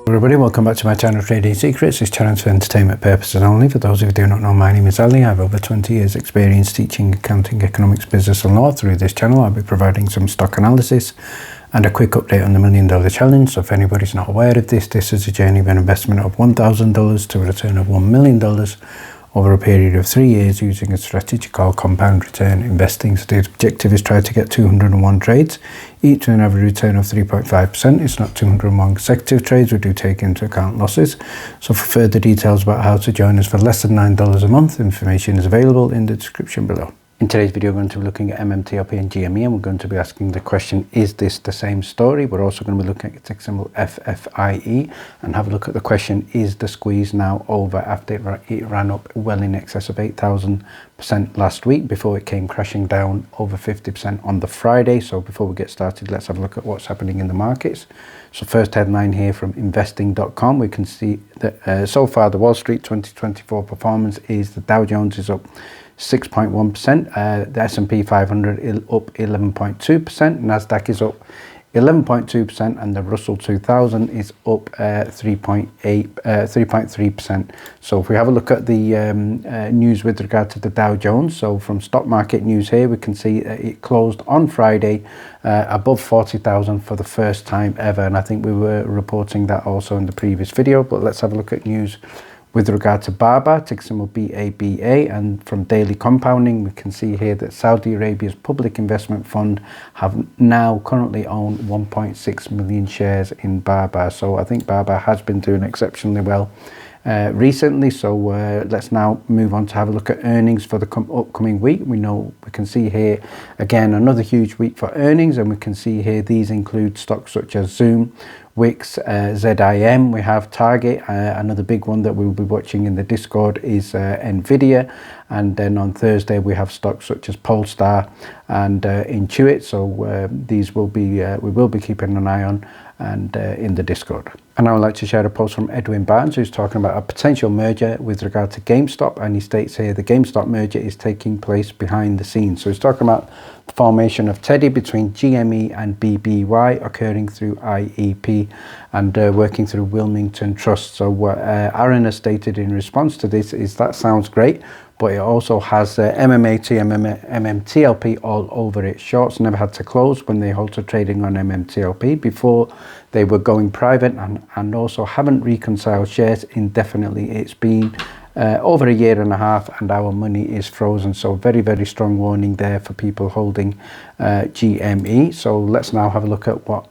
Everybody, welcome back to my channel Trading Secrets. This channel is for entertainment purposes only. For those of you who do not know, my name is Ali. I have over 20 years experience teaching accounting, economics, business and law. Through this channel I'll be providing some stock analysis and a quick update on the $1 Million Challenge. So if anybody's not aware of this, this is a journey of an investment of $1,000 to a return of $1 million over a period of 3 years using a strategy called compound return investing. So the objective is try to get 201 trades, each with an average return of 3.5%. It's not 201 consecutive trades, we do take into account losses. So for further details about how to join us for less than $9 a month, information is available in the description below. In today's video, we're going to be looking at MMTLP and GME, and we're going to be asking the question, is this the same story? We're also going to be looking at the tick symbol FFIE and have a look at the question, is the squeeze now over after it ran up well in excess of 8,000% last week before it came crashing down over 50% on the Friday. So before we get started, let's have a look at what's happening in the markets. So first headline here from investing.com, we can see that so far the Wall Street 2024 performance is the Dow Jones is up 6.1%, the S&P 500 up 11.2%, Nasdaq is up 11.2%, and the Russell 2000 is up 3.3%. So if we have a look at the news with regard to the Dow Jones, so from stock market news here, we can see it closed on Friday above 40,000 for the first time ever, and I think we were reporting that also in the previous video. But let's have a look at news with regard to BABA, tick symbol BABA, and from daily compounding, we can see here that Saudi Arabia's public investment fund have now currently owned 1.6 million shares in BABA. So I think BABA has been doing exceptionally well recently. So let's now move on to have a look at earnings for the upcoming week. We can see here again another huge week for earnings, and we can see here these include stocks such as Zoom, Wix, ZIM. We have Target, another big one that we'll be watching in the Discord is Nvidia, and then on Thursday we have stocks such as Polestar and Intuit. So these will be we will be keeping an eye on and in the Discord. And I would like to share a post from Edwin Barnes, who's talking about a potential merger with regard to GameStop, and he states here the GameStop merger is taking place behind the scenes. So he's talking about the formation of Teddy between GME and BBBY occurring through IEP and working through Wilmington Trust. So what Aaron has stated in response to this is that sounds great, but it also has MMAT and MMTLP all over it. Shorts never had to close when they halted trading on MMTLP before they were going private, and also haven't reconciled shares indefinitely. It's been over a year and a half and our money is frozen. So very, very strong warning there for people holding GME. So let's now have a look at what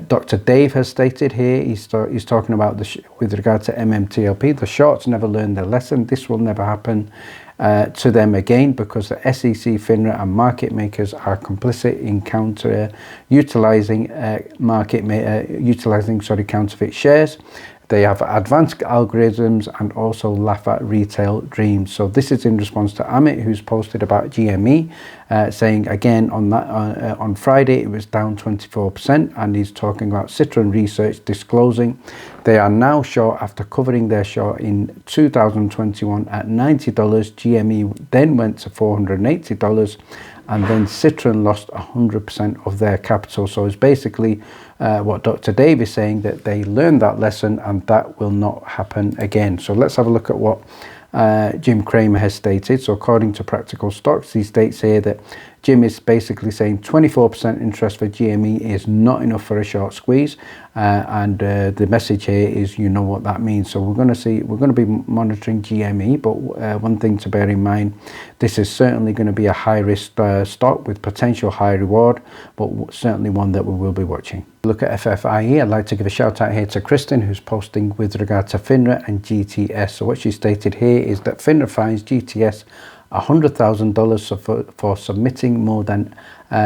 Dr. Dave has stated here. He's talking about with regard to MMTLP, the shorts never learned their lesson. This will never happen to them again because the SEC, Finra and market makers are complicit in utilizing counterfeit shares. They have advanced algorithms and also laugh at retail dreams. So this is in response to Amit, who's posted about GME, saying again on that on Friday it was down 24%, and he's talking about Citron Research disclosing they are now short after covering their short in 2021 at $90. GME then went to $480. And then Citron lost 100% of their capital. So it's basically what Dr. Dave is saying, that they learned that lesson and that will not happen again. So let's have a look at what Jim Cramer has stated. So according to Practical Stocks, he states here that Jim is basically saying 24% interest for GME is not enough for a short squeeze, and the message here is, you know what that means. So we're going to be monitoring GME, but one thing to bear in mind, this is certainly going to be a high risk stock with potential high reward, but certainly one that we will be watching. Look at FFIE. I'd like to give a shout out here to Kristen, who's posting with regard to Finra and GTS. So what she stated here is that Finra fines GTS $100,000 for submitting more than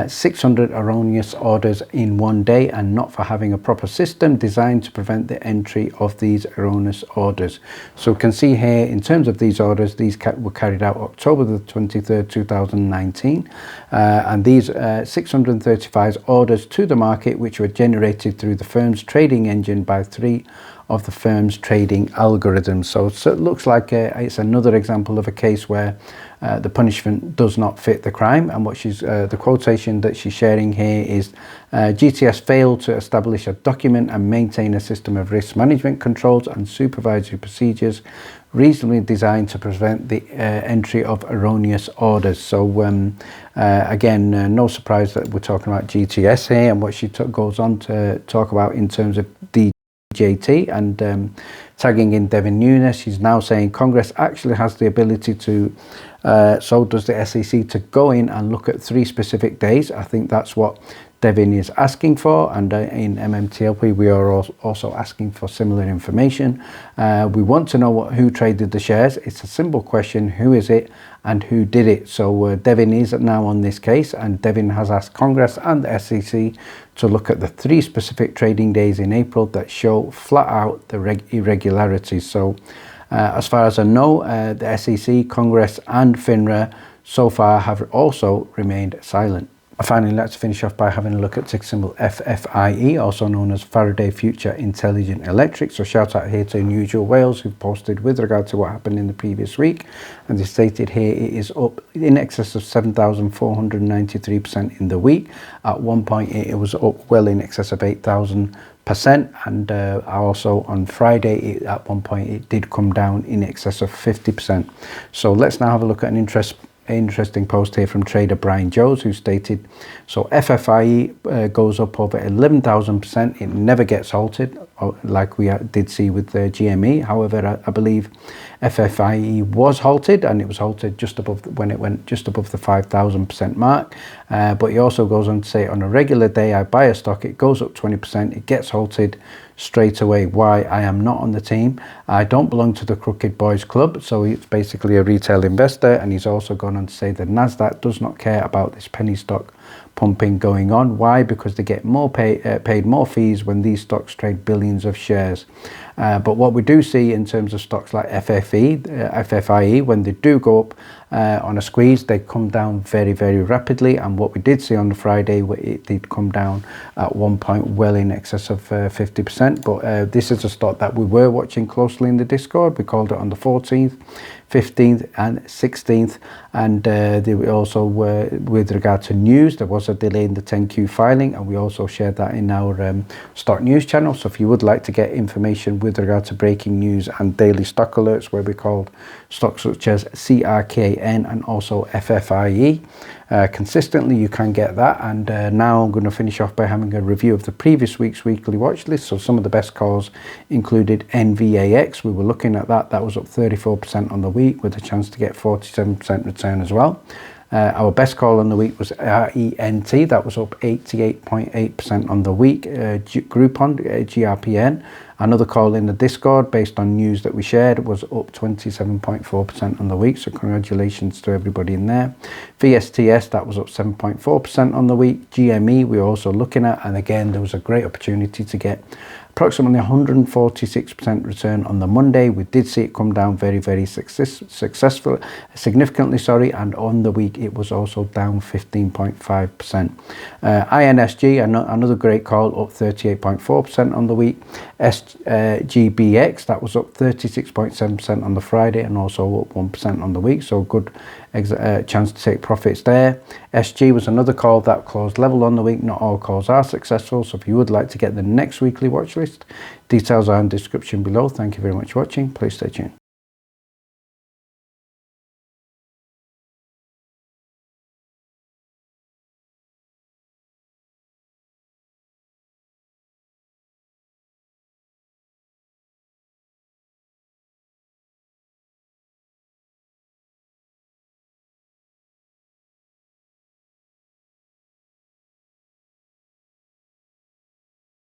600 erroneous orders in one day and not for having a proper system designed to prevent the entry of these erroneous orders. So we can see here in terms of these orders, these were carried out October the 23rd, 2019, and these 635 orders to the market which were generated through the firm's trading engine by 3 of the firm's trading algorithms. So it looks like it's another example of a case where the punishment does not fit the crime. And what the quotation that she's sharing here is, GTS failed to establish a document and maintain a system of risk management controls and supervisory procedures reasonably designed to prevent the entry of erroneous orders. So again, no surprise that we're talking about GTS here, and what she goes on to talk about in terms of DJT and tagging in Devin Nunes. She's now saying Congress actually has the ability to, so does the SEC, to go in and look at 3 specific days. I think that's what Devin is asking for, and in MMTLP we are also asking for similar information. We want to know who traded the shares. It's a simple question: who is it and who did it? So Devin is now on this case, and Devin has asked Congress and the SEC to look at the 3 specific trading days in April that show flat out the irregularities. So as far as I know, the SEC, Congress and Finra so far have also remained silent. Finally, let's finish off by having a look at ticker symbol FFIE, also known as Faraday Future Intelligent Electric. So shout out here to Unusual Wales, who posted with regard to what happened in the previous week, and they stated here it is up in excess of 7,493% in the week. At one point it was up well in excess of 8,000%, and also on Friday at one point it did come down in excess of 50%. So let's now have a look at an interesting post here from trader Brian Jones, who stated, so FFIE goes up over 11,000%. It never gets halted, like we did see with the GME. However, I believe FFIE was halted, and it was halted just above when it went just above the 5,000% mark. But he also goes on to say, on a regular day I buy a stock, it goes up 20%, it gets halted straight away. Why? I am not on the team. I don't belong to the Crooked Boys Club. So he's basically a retail investor, and he's also gone on to say the Nasdaq does not care about this penny stock pumping going on. Why? Because they get more paid more fees when these stocks trade billions of shares. But what we do see in terms of stocks like FFIE, when they do go up on a squeeze, they come down very, very rapidly. And what we did see on the Friday, it did come down at one point well in excess of 50%. But this is a stock that we were watching closely in the Discord. We called it on the 14th, 15th and 16th, and they also were, with regard to news, there was a delay in the 10Q filing, and we also shared that in our stock news channel. So if you would like to get information with regard to breaking news and daily stock alerts, where we called stocks such as CRKN and also FFIE consistently, you can get that. And now I'm going to finish off by having a review of the previous week's weekly watch list. So some of the best calls included NVAX. We were looking at that was up 34% on the week, with a chance to get 47% return as well. Our best call on the week was RENT. That was up 88.8% on the week. Groupon, GRPN, another call in the Discord based on news that we shared, was up 27.4% on the week. So congratulations to everybody in there. VSTS, that was up 7.4% on the week. GME, we were also looking at, and again, there was a great opportunity to get approximately 146% return on the Monday. We did see it come down very, very significantly, and on the week it was also down 15.5%. INSG, another great call, up 38.4% on the week. SGBX, that was up 36.7% on the Friday and also up 1% on the week, so good chance to take profits there. SG was another call that closed level on the week. Not all calls are successful, so if you would like to get the next weekly watch list, details are in the description below. Thank you very much for watching. Please stay tuned.